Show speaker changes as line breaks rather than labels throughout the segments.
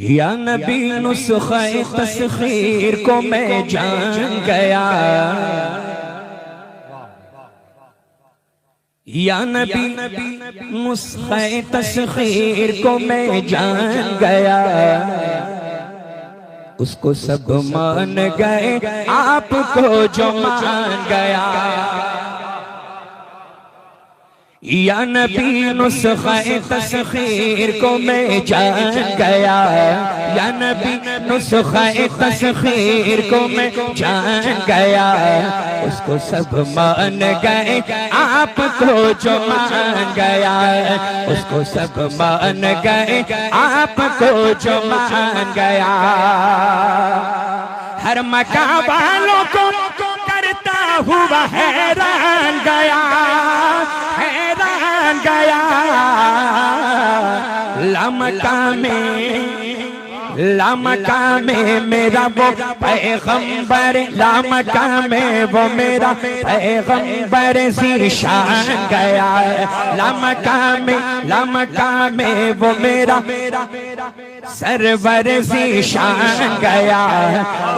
या नबी नुस्खे तस्खीर को मैं जान गया, या नबी नुस्खे तस्खीर को मैं जान गया। उसको सब मान गए, आपको जो मान गया। या नबी नुस्खे तस्खीर को मैं जान गया, या नबी नुस्खे तस्खीर को मैं जान गया। उसको सब मान गए, आपको जो मान गया। उसको सब मान गए, आपको जो मान गया। हर मकाम वालों को करता हुआ हैरान गया, हैरान गया। लामका में मेरा वो पैगंबर, लामका में वो मेरा पैगंबर ज़ीशान गया। लामका में वो मेरा सरवर ज़ीशान गया।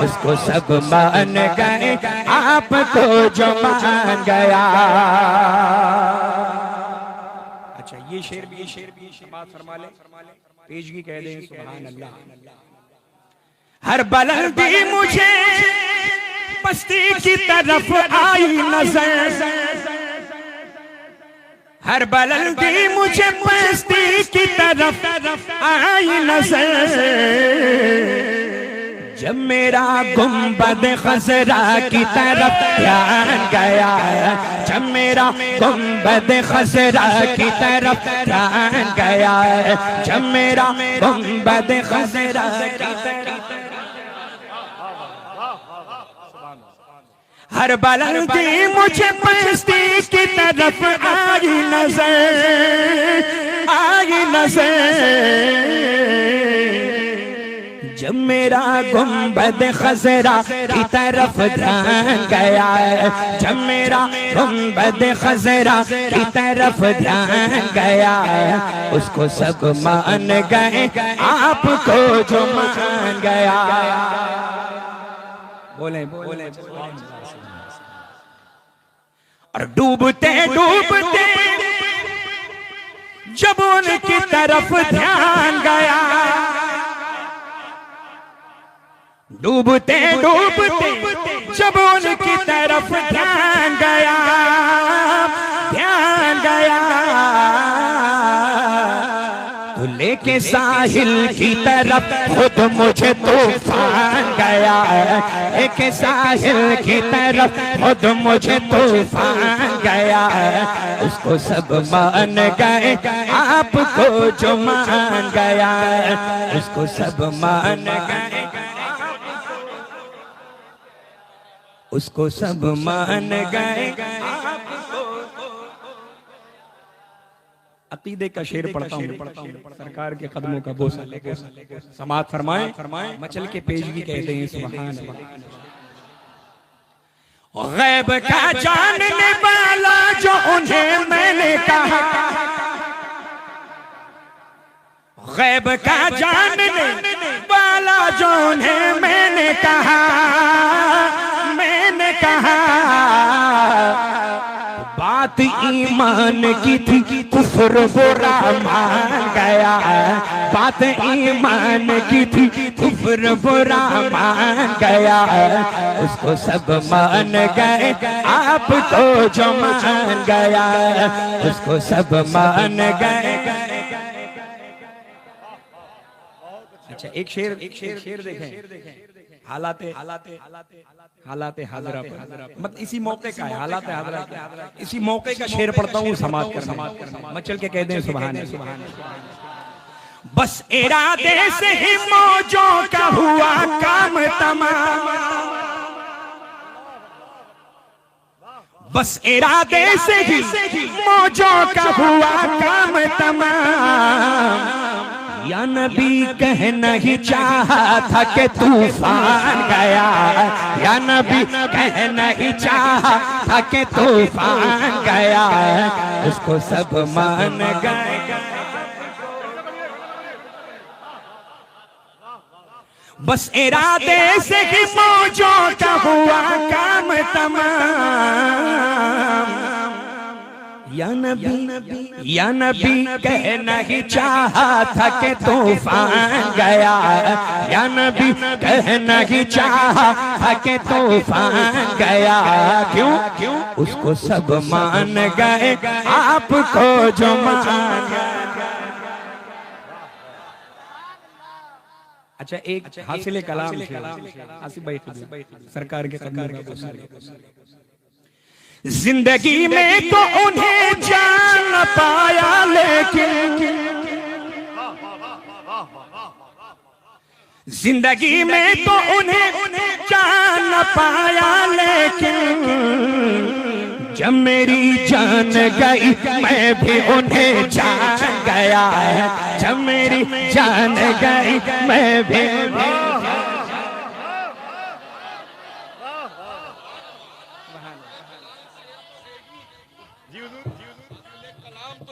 उसको सब मान गए, आपको जो मान गया। अच्छा ये शेर भी समाअत फरमा ले, पेशगी कह दें सुभान अल्लाह। हर बुलंदी मुझे पस्ती की तरफ आई नजर, हर बुलंदी मुझे पस्ती की तरफ आई नजर। जब मेरा गुंबद खजरा की तरफ ध्यान गया, जब मेरा गुंबद खजरा की तरफ ध्यान गया, जब मेरा गुंबद खजरा की तरफ। हर बुलंदी मुझे पस्ती की तरफ आई नजर, आई नजर। जब मेरा गुंबद खजरा की तरफ ध्यान गया, जब मेरा गुंबद खजरा की तरफ ध्यान गया। उसको सब मान गए, आपको जो मान गया। बोले बोले और डूबते डूबते जब उनकी तरफ ध्यान गया, डूबते डूबते जब उनकी तरफ ध्यान गया, ध्यान गया। तो लेके साहिल की तरफ खुद मुझे तूफान गया, लेके साहिल की तरफ खुद मुझे तूफान गया। उसको सब मान गए, आपको जो मान गया। उसको सब मान गए, उसको सब मान गए। अकीदे का शेर पढ़ता हूँ, सरकार के कदमों का बोसा लेकर समाअत फरमाएं। मचल के पेशगी कहते हैं सुभान अल्लाह। गैब का जानने वाला जो उन्हें मैंने कहा, गैब का जानने वाला जो उन्हें मैंने कहा, मैंने कहा। बात ईमान की थी, कुफ्र बुरा मान गया। बात ईमान की थी, कुफ्र बुरा मान गया। उसको सब मान गए, आपको जो मान गया। उसको सब मान गए। अच्छा एक शेर देखें। हालाते हाजरा पर, मतलब इसी मौके का है हालाते हाजरा का। इसी मौके का शेर पढ़ता हूँ, समाअत कर मचल के कह दें सुभान अल्लाह। बस इरादे से ही मौजों का हुआ काम तमाम, बस इरादे से ही मौजों का हुआ काम तमाम। या नबी कह नहीं चाहा था कि तूफान गया, या नबी कह नहीं चाहा था कि तूफान गया। उसको सब मान गए, बस इरादे से ही मौजों का हुआ काम तमाम। या नबी कहना ही चाहा था कि तूफान गया, या नबी कहना ही चाहा था कि तूफान गया। क्यों उसको सब मान गए, आपको जो मान गए। अच्छा, एक हासिल कलाम आसिफ भाई सरकार के कदमों में जिंदगी में तो उन्हें जान न पाया, लेकिन जिंदगी में तो उन्हें जान न पाया, लेकिन जब मेरी जान गई मैं भी उन्हें जान गया है। जब मेरी जान गई मैं भी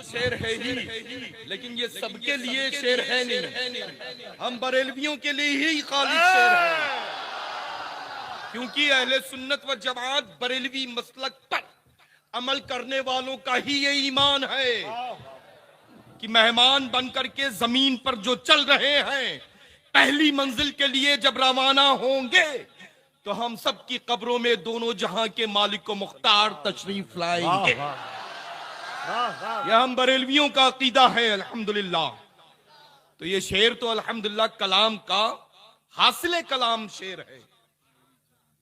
शेर है ही, लेकिन ये सबके लिए शेर है नहीं। हम बरेलवियों के लिए ही खालिद शेर है, क्योंकि अहले सुन्नत व जमात बरेलवी मसलक पर अमल करने वालों का ही ये ईमान है कि मेहमान बनकर के जमीन पर जो चल रहे हैं, पहली मंजिल के लिए जब रवाना होंगे तो हम सब की कब्रों में दोनों जहां के मालिक व मुख्तार तशरीफ लाएंगे। यह हम बरेलवियों का अकीदा है अल्हम्दुलिल्लाह। तो ये शेर तो अल्हम्दुलिल्लाह कलाम का हासिल कलाम शेर है,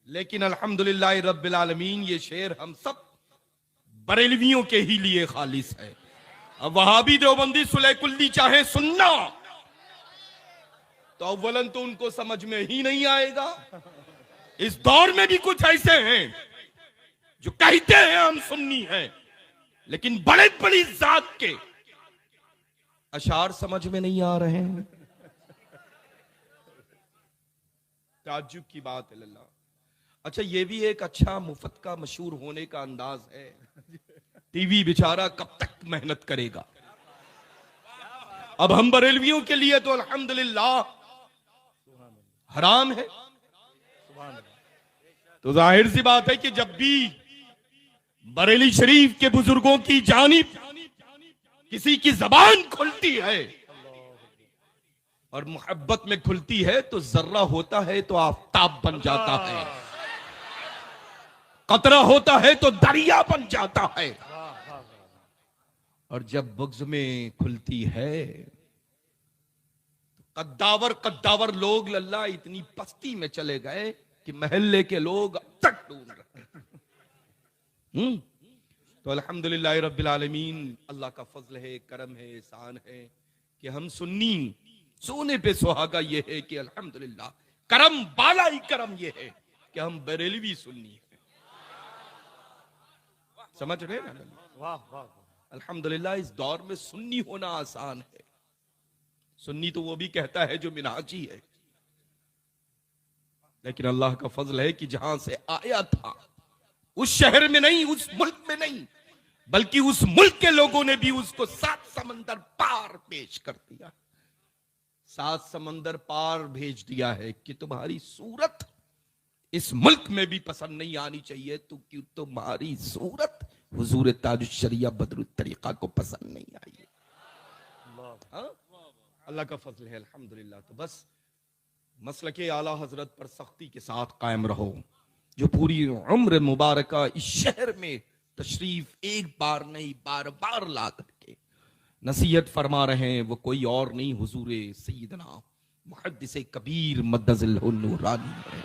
लेकिन अल्हम्दुलिल्लाह रब्बिल आलमीन ये शेर हम सब बरेलवियों के ही लिए खालिस है। अब वहाबी देवबंदी सुलेकुल्ली चाहे सुनना तो अव्वलन तो उनको समझ में ही नहीं आएगा। इस दौर में भी कुछ ऐसे हैं जो कहते हैं हम सुन्नी हैं, लेकिन बड़े बड़ी जात के अशार समझ में नहीं आ रहे हैं। ताज्जुब की बात है अल्लाह। अच्छा, ये भी एक अच्छा मुफ्त का मशहूर होने का अंदाज है। टीवी बेचारा कब तक मेहनत करेगा। अब हम बरेलवियों के लिए तो अल्हम्दुलिल्लाह हराम है। तो जाहिर सी बात है कि जब भी बरेली शरीफ के बुजुर्गों की जानिब किसी की जबान खुलती है और मोहब्बत में खुलती है तो जर्रा होता है तो आफताब बन जाता है, कतरा होता है तो दरिया बन जाता है, और जब बुग़्ज़ में खुलती है तो कद्दावर लोग लल्ला इतनी पस्ती में चले गए कि महल्ले के लोग अब तक ढूंढ रहे हैं। तो अल्हम्दुलिल्लाह रब्बिल आलमीन, अल्लाह का फजल है, करम है, एहसान है कि हम सुन्नी सोने पे सुहागा ये है कि अल्हम्दुलिल्लाह करम बाला ही करम ये है कि हम बरेलवी सुन्नी है। समझ रहे ना? वाह वाह। अल्हम्दुलिल्लाह इस दौर में सुन्नी होना आसान है। सुन्नी तो वो भी कहता है जो मिनहाजी है, लेकिन अल्लाह का फजल है कि जहां से आया था उस शहर में नहीं, उस मुल्क में नहीं, बल्कि उस मुल्क के लोगों ने भी उसको 7 समंदर पार पेश कर दिया। 7 समंदर पार भेज दिया है कि तुम्हारी सूरत इस मुल्क में भी पसंद नहीं आनी चाहिए, तो क्यों तुम्हारी सूरत हुजूर ताजुश शरिया बदरुत तरीका को पसंद नहीं आई। अल्लाह का फजल है अल्हम्दुलिल्लाह। तो बस मसलके आला हजरत पर सख्ती के साथ कायम रहो। जो पूरी उम्र मुबारका इस शहर में तशरीफ एक बार नहीं बार बार ला करके नसीहत फरमा रहे हैं, वो कोई और नहीं हुजूर सैयदना मुहद्दिस कबीर मद्दज़िल नूरानी है।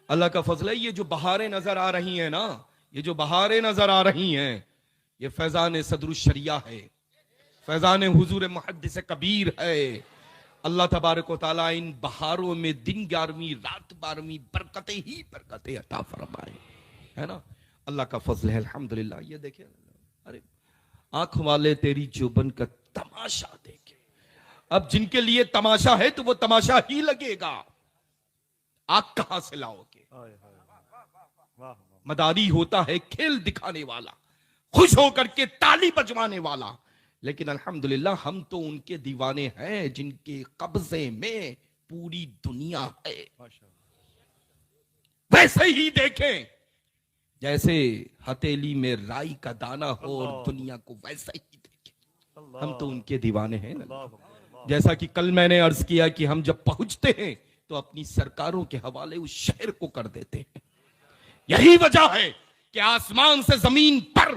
अल्लाह का फजल है। ये जो बहारें नजर आ रही हैं ना, ये जो बहारें नजर आ रही हैं, ये फैजान सदरुश शरिया है, फैजान हुजूर मुहद्दिस कबीर है। अल्लाह तबारक व तआला इन बहारों में दिन 11वीं रात 12वीं बरकतें ही बरकतें अता फरमाए, है ना। अल्लाह का फजल है अल्हम्दुलिल्लाह। ये देखिए, अरे आंख वाले तेरी जुबन का तमाशा देखे। अब जिनके लिए तमाशा है तो वो तमाशा ही लगेगा। आग कहां से लाओगे? मदारी होता है खेल दिखाने वाला, खुश होकर के ताली बजवाने वाला, लेकिन अल्हम्दुलिल्लाह हम तो उनके दीवाने हैं जिनके कब्जे में पूरी दुनिया है। वैसे ही देखें जैसे हथेली में राई का दाना हो और दुनिया को वैसे ही देखें। हम तो उनके दीवाने हैं ना। जैसा कि कल मैंने अर्ज किया कि हम जब पहुंचते हैं तो अपनी सरकारों के हवाले उस शहर को कर देते हैं। यही वजह है कि आसमान से जमीन पर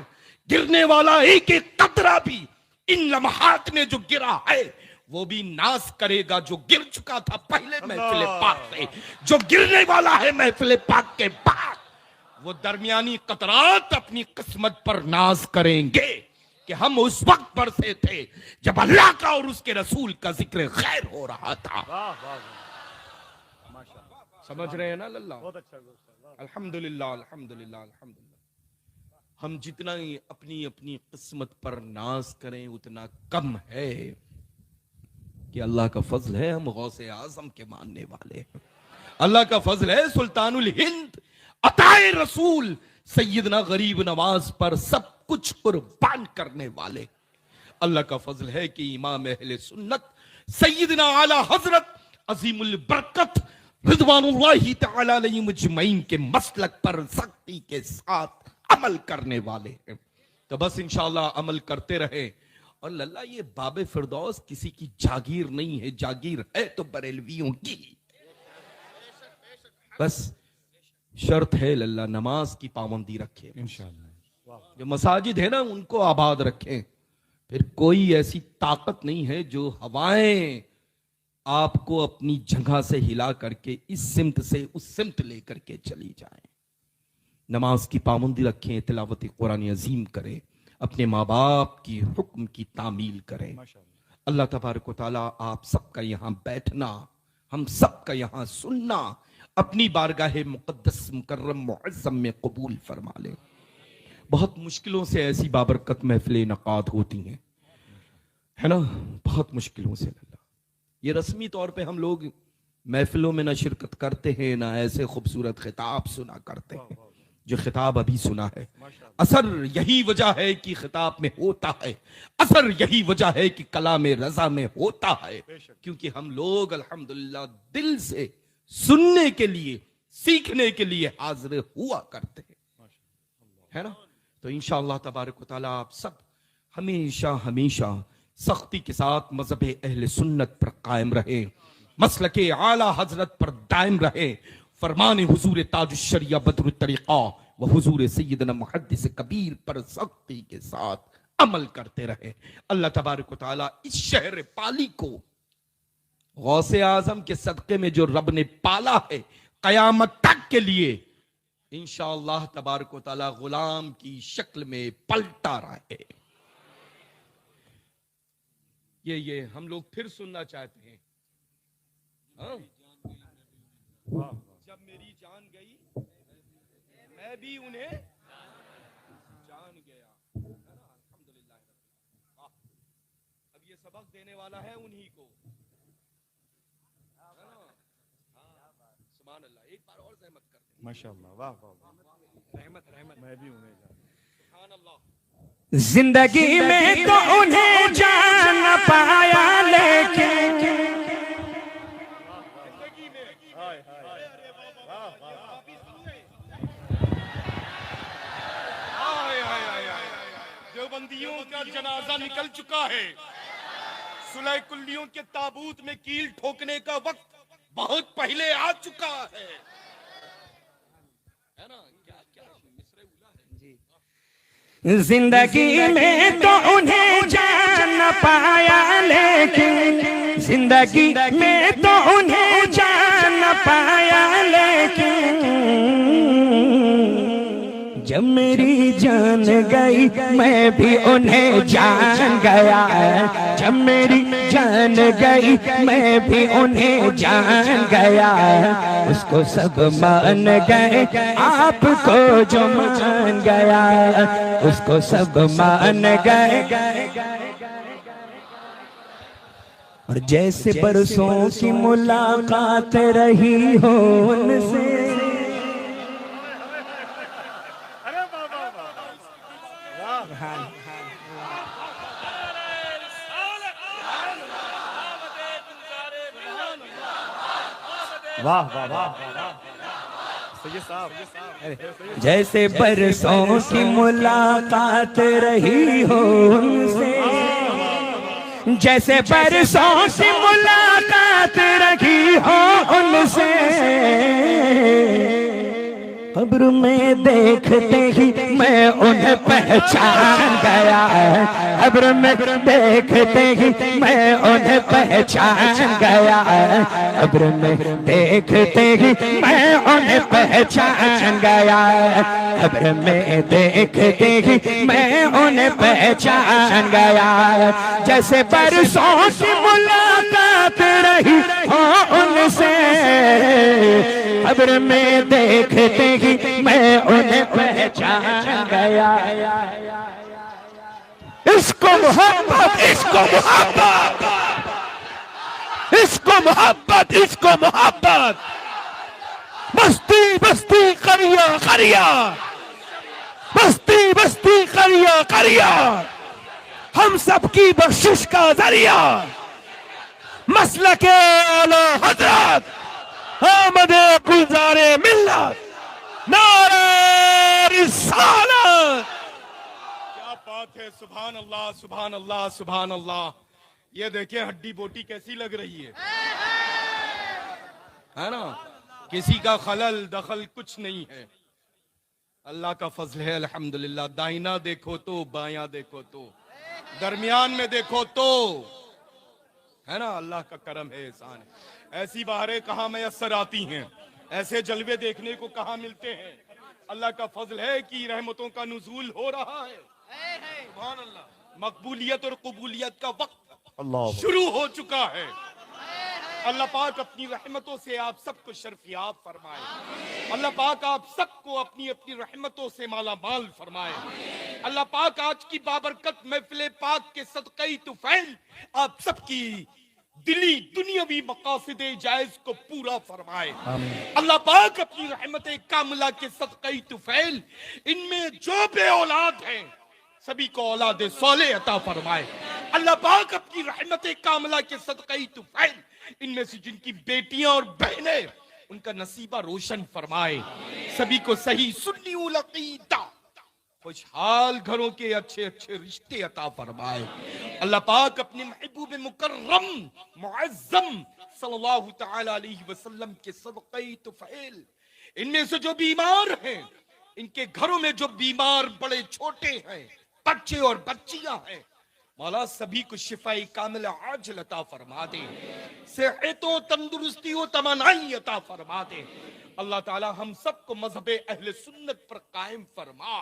गिरने वाला एक एक कतरा भी इन लम्हात में जो गिरा है वो भी नाज करेगा जो गिर चुका था पहले महफिल पाक से। जो गिरने वाला है महफिल पाक के बाद वो दरमियानी कतरात अपनी किस्मत पर नाज करेंगे कि हम उस वक्त पर से थे जब अल्लाह का और उसके रसूल का जिक्र खैर हो रहा था। समझ रहे हैं ना लल्ला? अल्हम्दुलिल्लाह अल्हम्दुलिल्लाह अल्हम्दुलिल्लाह। हम जितना ही अपनी अपनी किस्मत पर नाज करें उतना कम है कि अल्लाह का फजल है हम गौसे आजम के मानने वाले हैं। अल्लाह का फजल है सुल्तानुल हिंद अताए रसूल सैयदना गरीब नवाज पर सब कुछ कुर्बान करने वाले। अल्लाह का फजल है कि इमाम अहले सुन्नत सैयदना आला हजरत अजीमुल बरकत रिदवानुल्लाहि तआला अलैहिम अजमईन के मसलक पर सख्ती के साथ अमल करने वाले हैं। तो बस इंशाअल्लाह अमल करते रहे। और लल्ला ये बाबे फिरदौस किसी की जागीर नहीं है, जागीर है तो बरेलवियों की। बस शर्त है लल्ला नमाज की पाबंदी रखे इंशाअल्लाह। जो मसाजिद है ना उनको आबाद रखें। फिर कोई ऐसी ताकत नहीं है जो हवाएं आपको अपनी जगह से हिला करके इस सिमत से उस सिमत लेकर के चली जाए। नमाज की पाबंदी रखें, तिलावत कुरान अजीम करें, अपने माँ बाप की हुक्म की तामील करें। अल्लाह तबारक व तआला आप सबका यहाँ बैठना, हम सबका यहाँ सुनना अपनी बारगाह मुक़द्दस मुकर्रम मुअज़्ज़म में कबूल फरमा ले। बहुत मुश्किलों से ऐसी बाबरकत महफिलें इनक़ाद होती हैं, है ना, बहुत मुश्किलों से। ये रस्मी तौर पे हम लोग महफिलों में ना शिरकत करते हैं ना ऐसे खूबसूरत खिताब सुना करते हैं जो खिताब अभी सुना है। असर यही वजह है कि खिताब में होता है, असर यही वजह है कि कलाम रजा में होता है, क्योंकि हम लोग अल्हम्दुलिल्लाह दिल से सुनने के लिए सीखने के लिए हाजिर हुआ करते हैं, है ना। तो इंशाअल्लाह तबारक व तआला आप सब हमेशा हमेशा सख्ती के साथ मजहब अहले सुन्नत पर कायम रहे, मसलके आला हजरत पर दायम रहे, फरमान हुजूर ताजुश शरिया बदरुत तरीका व हुजूर सैयदना मुहद्दिस कबीर पर सख्ती के साथ अमल करते रहे। अल्लाह तबारक व तआला इस शहर पाली को गौसे आजम के सदक़े में जो रब ने पाला है कयामत तक के लिए इंशाअल्लाह तबारक व तआला गुलाम की शक्ल में पलटा रहे। ये हम लोग फिर सुनना चाहते हैं। हाँ? जब मेरी जान गई मैं भी उन्हें जान गया, है ना। अल्हम्दुलिल्लाह। अब ये सबक देने वाला है उन्हीं को, है ना। सुभान अल्लाह। एक बार और रहमत कर दें।
माशाअल्लाह, वाह वाह,
रहमत रहमत।
मैं भी उन्हें
सुभान अल्लाह।
जिंदगी में तो उन्हें जान पाया लेकिन
जिंदगी में देवबंदियों का जनाजा निकल चुका है। सुलह कुल्लियों के ताबूत में कील ठोकने का वक्त बहुत पहले आ चुका है ना। क्या क्या मिसरे उला है जी।
जिंदगी में तो उन्हें जान पाया लेकिन जिंदगी में तो उन्हें जान पाया लेकिन जब मेरी जान गई मैं भी उन्हें जान गया। जब मेरी जान गई मैं भी उन्हें जान गया। उसको सब मान गए आपको जो मान गया, उसको सब मान गए। और जैसे बरसों की मुलाकात रही हो उनसे,
वाह वाह वाह सैयद साहब
जैसे बरसों की मुलाकात रही हो उनसे, जैसे बरसों की मुलाकात रही हो उनसे, कब्र में देखते ही मैं उन्हें पहचान गया, कब्र में देखते ही मैं उन्हें पहचान गया, कब्र में देखते ही मैं उन्हें पहचान गया, कब्र में देखते ही मैं उन्हें पहचान गया। जैसे बरसों की मुलाकात रही हो उनसे, कब्र में देखते ही मैं उन्हें पहचान गया।
इसको मोहब्बत, इसको मोहब्बत, इसको मोहब्बत, इसको मोहब्बत। बस्ती बस्ती करिया करिया, बस्ती बस्ती करिया करिया, हम सबकी बख्शिश का जरिया, मसलके आला हजरत आमदे गुलजारे मिल्लत, नारे रिसालत।
क्या बात है, सुभान अल्लाह सुभान अल्लाह सुभान अल्लाह। ये देखिए हड्डी बोटी कैसी लग रही है ना, किसी का खलल दखल कुछ नहीं है, अल्लाह का फजल है अल्हम्दुलिल्लाह। दाहिना देखो तो, बायां देखो तो, दरमियान में देखो तो, है ना, अल्लाह का करम है, एहसान है। ऐसी बहारें कहाँ मैसर आती हैं, ऐसे जलवे देखने को कहाँ मिलते हैं। अल्लाह का फजल है कि रहमतों का नुज़ूल हो रहा है। सुभान अल्लाह। मकबूलियत और कबूलियत का वक्त शुरू हो चुका है। अल्लाह पाक अपनी रहमतों से आप सबको शर्फियाब फरमाए। अल्लाह पाक आप सबको अपनी अपनी रहमतों से माला माल फरमाए। अल्लाह पाक आज की बाबरकत महफिल पाक के सदक़े तुफैल आप सबकी दिली दुनियावी मकासदे जायज को पूरा फरमाए। अल्लाह पाक अपनी रहमत कामिला के सदक़े तुफैल इनमें जो बे औलाद हैं सभी को औलाद सोले अता फरमाए। अल्लाह पाक अपनी रहमत कामिला के सदक़े तुफैल इनमें से जिनकी बेटियां और बहनें उनका नसीबा रोशन फरमाए। सभी को सही सुन्नी उल अक़ीदा खुशहाल घरों के अच्छे अच्छे रिश्ते अता फरमाए। अल्लाह पाक अपने महबूब मुकर्रम मुअज़्ज़म सल्लल्लाहु तआला अलैहि वसल्लम के सदक़े तुफैल इनमें से जो बीमार हैं, इनके घरों में जो बीमार बड़े छोटे हैं, बच्चे और बच्चियां हैं, मौला सभी को शिफाई कामिल आजिल अता फरमा दे, सेहत व तंदुरुस्ती व तमन्नाई अता फरमा दे। अल्लाह ताला हम सबको मजहब अहले सुन्नत पर कायम फरमा,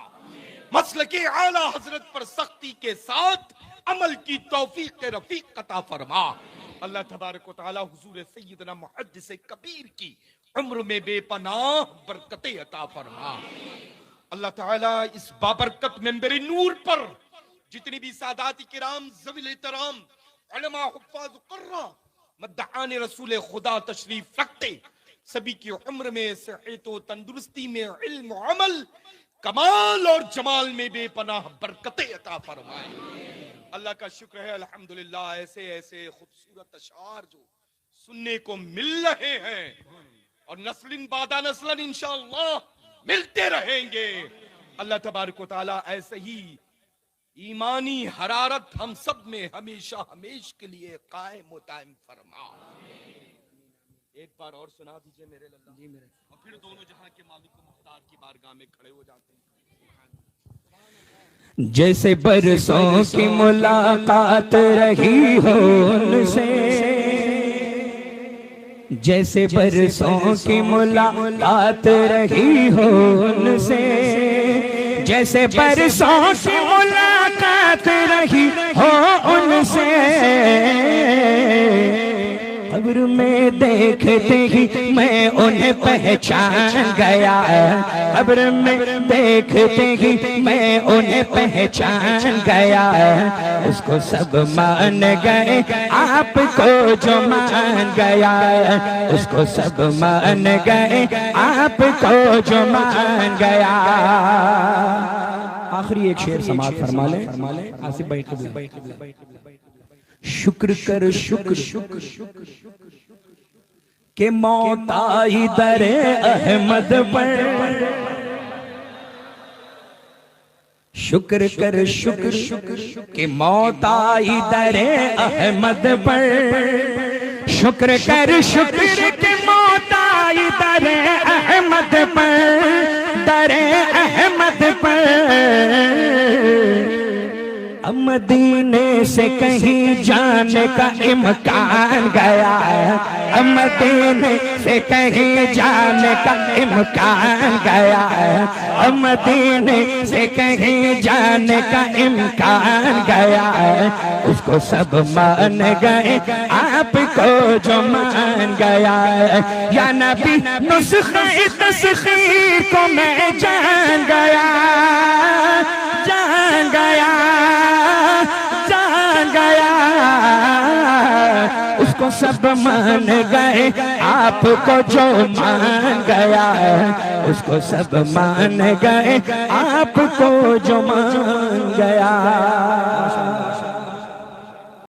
मसलके आला हजरत पर सख्ती के साथ अमल की तौफीक रफीक अता फरमा। अल्लाह तबारक व तआला हुजूर सय्यदना मुहद्दिस कबीर की उम्र में बेपनाह बरकतें अता फरमा। अल्लाह ताला इस बाबरकत मिंबर नूर पर जितनी भी सादात किराम ज़वील एहतराम उलमा हुफ़्फ़ाज़ क़ुर्रा मद्दान रसूल खुदा तशरीफ रखते सभी की उम्र में सेहत व तंदुरुस्ती में इल्म व अमल कमाल और जमाल में बेपनाह बरकतें अता फरमाए। अल्लाह का शुक्र है अल्हम्दुलिल्लाह, ऐसे ऐसे खूबसूरत अशार जो सुनने को मिल रहे हैं और नस्लिन बादा नस्लन इंशाअल्लाह मिलते रहेंगे। अल्लाह तबारक व तआला ऐसे ही ईमानी हरारत हम सब में हमेशा हमेश के लिए कायम व दायम फरमा। एक बार और सुना दीजिए मेरे लल्ला जी मेरे, और फिर दोनों जहां के मालिक व मुख्तार की बारगाह में खड़े हो जाते हैं।
जैसे बरसों की मुलाकात रही हो उनसे, जैसे बरसों की मुलाकात रही हो उनसे, जैसे बरसों की मुलाकात रही हो उनसे, कब्र में देखते ही मैं उन्हें पहचान गया, कब्र में देखते ही मैं उन्हें पहचान गया। उसको सब मान गए आपको जो मान गया, उसको सब मान गए आपको जो मान गया। आखिरी एक शेर समाअत फरमा ले आसिफ भाई कबूल। शुक्र कर शुक्र कि मौत आई दरे अहमद पर, शुक्र कर शुक्र कि मौत आई दरे अहमद पर, शुक्र कर शुक्र कि मौत आई दरे अहमद पर, दरे अहमद पर। अब मदीने से कहीं जाने का इम्कान गया है, अब मदीने से कहीं जाने का इम्कान गया है, अब मदीने से कहीं जाने का इम्कान गया है। उसको सब मान गए, आपको जो मान गया है। या नबी नुस्खे तस्खीर को मैं जान गया, जान गया, जान गया। उसको सब मान गए, आपको जो मान गया है। उसको सब मान गए, आपको जो मान गया।